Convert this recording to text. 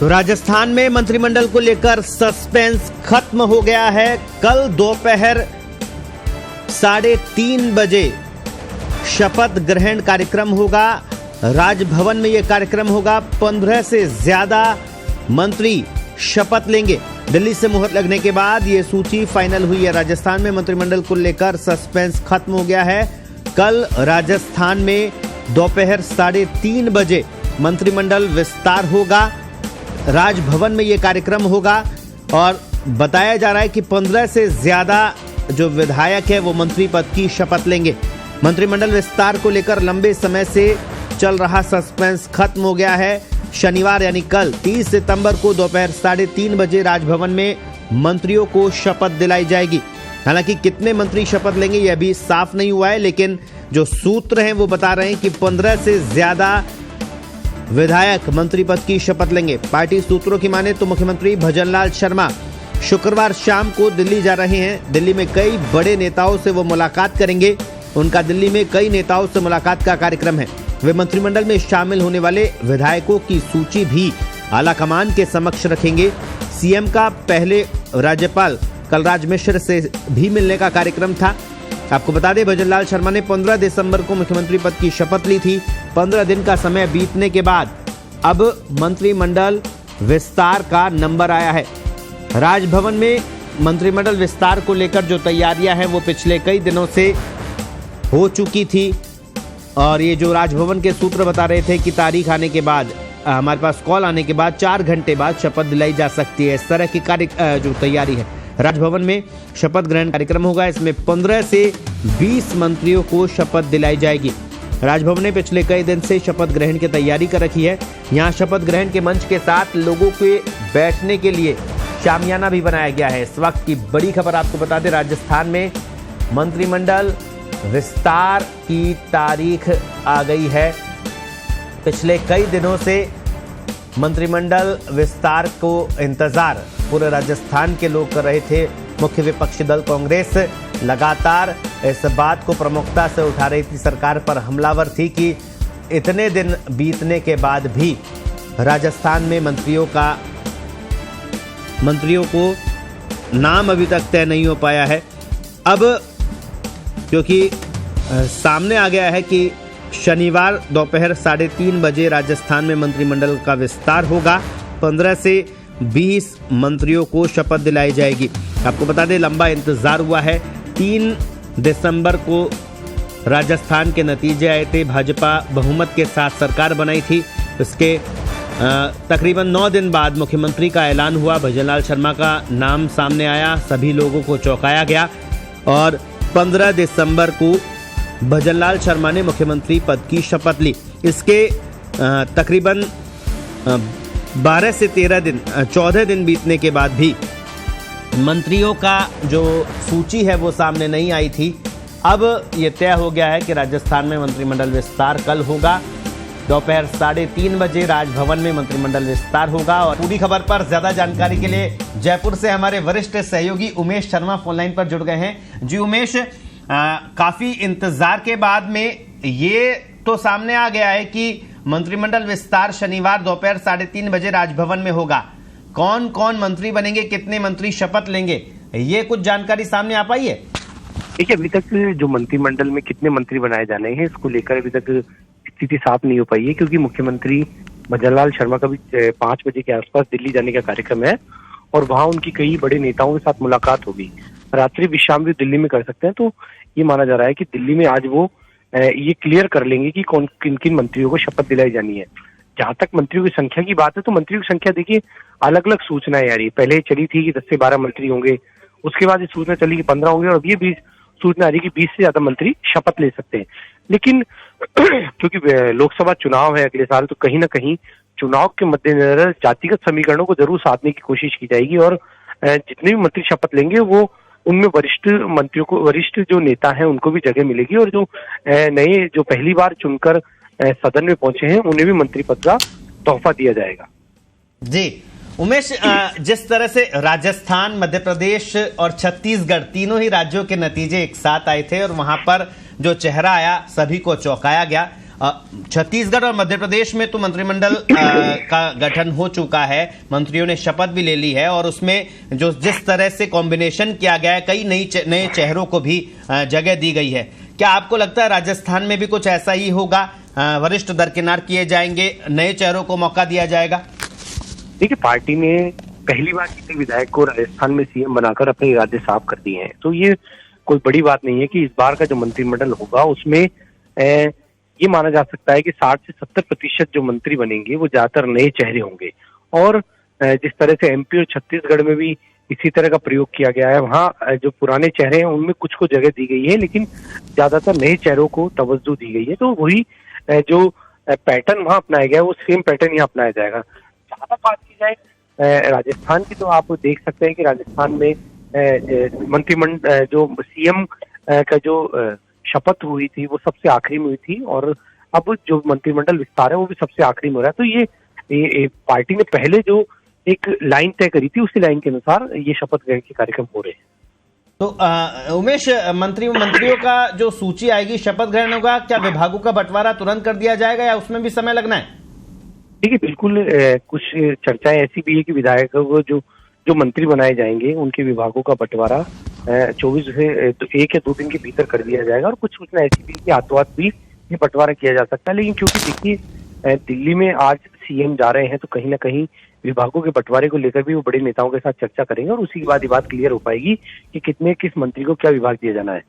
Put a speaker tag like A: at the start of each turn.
A: तो राजस्थान में मंत्रिमंडल को लेकर सस्पेंस खत्म हो गया है। कल दोपहर 3:30 बजे शपथ ग्रहण कार्यक्रम होगा। राजभवन में यह कार्यक्रम होगा। 15 से ज्यादा मंत्री शपथ लेंगे। दिल्ली से मुहर लगने के बाद यह सूची फाइनल हुई है। राजस्थान में मंत्रिमंडल को लेकर सस्पेंस खत्म हो गया है। कल राजस्थान में दोपहर 3:30 बजे मंत्रिमंडल विस्तार होगा। राजभवन में यह कार्यक्रम होगा और बताया जा रहा है कि 15 से ज्यादा जो विधायक है वो मंत्री पद की शपथ लेंगे। मंत्रिमंडल विस्तार को लेकर लंबे समय से चल रहा सस्पेंस खत्म हो गया है। शनिवार यानी कल 30 सितंबर को दोपहर 3:30 बजे राजभवन में मंत्रियों को शपथ दिलाई जाएगी। हालांकि कितने मंत्री शपथ लेंगे यह अभी साफ नहीं हुआ है, लेकिन जो सूत्र हैं वो बता रहे हैं कि 15 से ज्यादा विधायक मंत्री पद की शपथ लेंगे। पार्टी सूत्रों की माने तो मुख्यमंत्री भजनलाल शर्मा शुक्रवार शाम को दिल्ली जा रहे हैं। दिल्ली में कई बड़े नेताओं से वो मुलाकात करेंगे। उनका दिल्ली में कई नेताओं से मुलाकात का कार्यक्रम है। वे मंत्रिमंडल में शामिल होने वाले विधायकों की सूची भी आलाकमान के समक्ष रखेंगे। सीएम का पहले राज्यपाल कलराज मिश्र से भी मिलने का कार्यक्रम था। आपको बता दें, भजनलाल शर्मा ने 15 दिसंबर को मुख्यमंत्री पद की शपथ ली थी। 15 दिन का समय बीतने के बाद अब मंत्रिमंडल विस्तार का नंबर आया है। राजभवन में मंत्रिमंडल विस्तार को लेकर जो तैयारियां हैं वो पिछले कई दिनों से हो चुकी थी और ये जो राजभवन के सूत्र बता रहे थे कि तारीख आने के बाद, हमारे पास कॉल आने के बाद 4 घंटे बाद शपथ दिलाई जा सकती है। इस तरह की जो तैयारी है। राजभवन में शपथ ग्रहण कार्यक्रम होगा। इसमें 15 से 20 मंत्रियों को शपथ दिलाई जाएगी। राजभवन ने पिछले कई दिन से शपथ ग्रहण की तैयारी कर रखी है। यहाँ शपथ ग्रहण के मंच के साथ लोगों के बैठने के लिए शामियाना भी बनाया गया है। इस वक्त की बड़ी खबर आपको बता दें, राजस्थान में मंत्रिमंडल विस्तार की तारीख आ गई है। पिछले कई दिनों से मंत्रिमंडल विस्तार को इंतजार पूरे राजस्थान के लोग कर रहे थे। मुख्य विपक्षी दल कांग्रेस लगातार इस बात को प्रमुखता से उठा रही थी, सरकार पर हमलावर थी कि इतने दिन बीतने के बाद भी राजस्थान में मंत्रियों को नाम अभी तक तय नहीं हो पाया है। अब क्योंकि सामने आ गया है कि शनिवार दोपहर 3:30 बजे राजस्थान में मंत्रिमंडल का विस्तार होगा। 15 से 20 मंत्रियों को शपथ दिलाई जाएगी। आपको बता दें, लंबा इंतजार हुआ है। 3 दिसंबर को राजस्थान के नतीजे आए थे। भाजपा बहुमत के साथ सरकार बनाई थी। उसके तकरीबन 9 दिन बाद मुख्यमंत्री का ऐलान हुआ। भजनलाल शर्मा का नाम सामने आया। सभी लोगों को चौंकाया गया और 15 दिसंबर को भजनलाल शर्मा ने मुख्यमंत्री पद की शपथ ली। इसके तकरीबन 12 से 14 दिन बीतने के बाद भी मंत्रियों का जो सूची है वो सामने नहीं आई थी। अब ये तय हो गया है कि राजस्थान में मंत्रिमंडल विस्तार कल होगा। दोपहर 3:30 बजे राजभवन में मंत्रिमंडल विस्तार होगा। और पूरी खबर पर ज्यादा जानकारी के लिए जयपुर से हमारे वरिष्ठ सहयोगी उमेश शर्मा फोनलाइन पर जुड़ गए हैं। जी उमेश, काफी इंतजार के बाद में ये तो सामने आ गया है कि मंत्रिमंडल विस्तार शनिवार दोपहर 3:30 बजे राजभवन में होगा। कौन कौन मंत्री बनेंगे, कितने मंत्री शपथ लेंगे, ये कुछ जानकारी सामने आ पाई है?
B: देखिए, अभी तक जो मंत्रिमंडल में कितने मंत्री बनाए जाने हैं इसको लेकर अभी तक स्थिति साफ नहीं हो पाई है, क्योंकि मुख्यमंत्री भजनलाल शर्मा का भी 5 बजे के आसपास दिल्ली जाने का कार्यक्रम है और वहां उनकी कई बड़े नेताओं के साथ मुलाकात होगी। रात्रि विश्राम भी दिल्ली में कर सकते हैं। तो ये माना जा रहा है कि दिल्ली में आज वो ये क्लियर कर लेंगे कि किन किन मंत्रियों को शपथ दिलाई जानी है। जहां तक मंत्रियों की संख्या की बात है तो मंत्रियों की संख्या देखिए, अलग अलग सूचनाएं आ रही है। पहले चली थी कि 10 से 12 मंत्री होंगे, उसके बाद ये सूचना चली कि 15 होंगे और अब ये भी सूचना आ रही है कि 20 से ज्यादा मंत्री शपथ ले सकते हैं। लेकिन क्योंकि लोकसभा चुनाव है अगले साल, तो कहीं ना कहीं चुनाव के मद्देनजर जातिगत समीकरणों को जरूर साधने की कोशिश की जाएगी और जितने भी मंत्री शपथ लेंगे वो उनमें वरिष्ठ मंत्रियों को, वरिष्ठ जो नेता हैं उनको भी जगह मिलेगी और जो नए जो पहली बार चुनकर सदन में पहुंचे हैं उन्हें भी मंत्री पद का तोहफा दिया जाएगा।
A: जी उमेश, जिस तरह से राजस्थान, मध्य प्रदेश और छत्तीसगढ़ तीनों ही राज्यों के नतीजे एक साथ आए थे और वहां पर जो चेहरा आया सभी को चौंकाया गया। छत्तीसगढ़ और मध्य प्रदेश में तो मंत्रिमंडल का गठन हो चुका है, मंत्रियों ने शपथ भी ले ली है और उसमें जो जिस तरह से कॉम्बिनेशन किया गया है, कई नए चेहरों को भी जगह दी गई है। क्या आपको लगता है राजस्थान में भी कुछ ऐसा ही होगा, वरिष्ठ दरकिनार किए जाएंगे, नए चेहरों को मौका दिया जाएगा?
B: देखिए, पार्टी ने पहली बार किसी विधायक को राजस्थान में सीएम बनाकर अपने इरादे साफ कर दिए हैं, तो ये कोई बड़ी बात नहीं है कि इस बार का जो मंत्रिमंडल होगा उसमें ये माना जा सकता है कि 60 से 70% जो मंत्री बनेंगे वो ज्यादातर नए चेहरे होंगे। और जिस तरह से एमपी और छत्तीसगढ़ में भी इसी तरह का प्रयोग किया गया है, वहाँ जो पुराने चेहरे हैं उनमें कुछ को जगह दी गई है, लेकिन ज्यादातर नए चेहरों को तवज्जो दी गई है। तो वही जो पैटर्न वहाँ अपनाया गया है वो सेम पैटर्न यहाँ अपनाया जाएगा। ज्यादा बात की जाए राजस्थान की, तो आप देख सकते हैं कि राजस्थान में मंत्रिमंडल जो सीएम का जो शपथ हुई थी वो सबसे आखिरी में हुई थी, और अब जो मंत्रिमंडल विस्तार है वो भी सबसे आखिरी में हो रहा है। तो ये पार्टी ने पहले जो एक लाइन तय करी थी उसी लाइन के अनुसार ये शपथ ग्रहण के कार्यक्रम हो रहे हैं।
A: तो उमेश, मंत्रियों का जो सूची आएगी, शपथ ग्रहण होगा, क्या विभागों का बंटवारा तुरंत कर दिया जाएगा या उसमें भी समय लगना है?
B: देखिए, बिल्कुल कुछ चर्चाएं ऐसी भी है कि विधायकों को जो मंत्री बनाए जाएंगे उनके विभागों का बंटवारा 24 से 1 या 2 दिन के भीतर कर दिया जाएगा, और कुछ सूचना ऐसी भी कि आतों भी ये बंटवारा किया जा सकता है। लेकिन क्योंकि देखिए दिल्ली में आज सीएम जा रहे हैं तो कहीं ना कहीं विभागों के बंटवारे को लेकर भी वो बड़े नेताओं के साथ चर्चा करेंगे और उसी के बाद ये बात क्लियर हो पाएगी कि किस मंत्री को क्या विभाग दिया जाना है।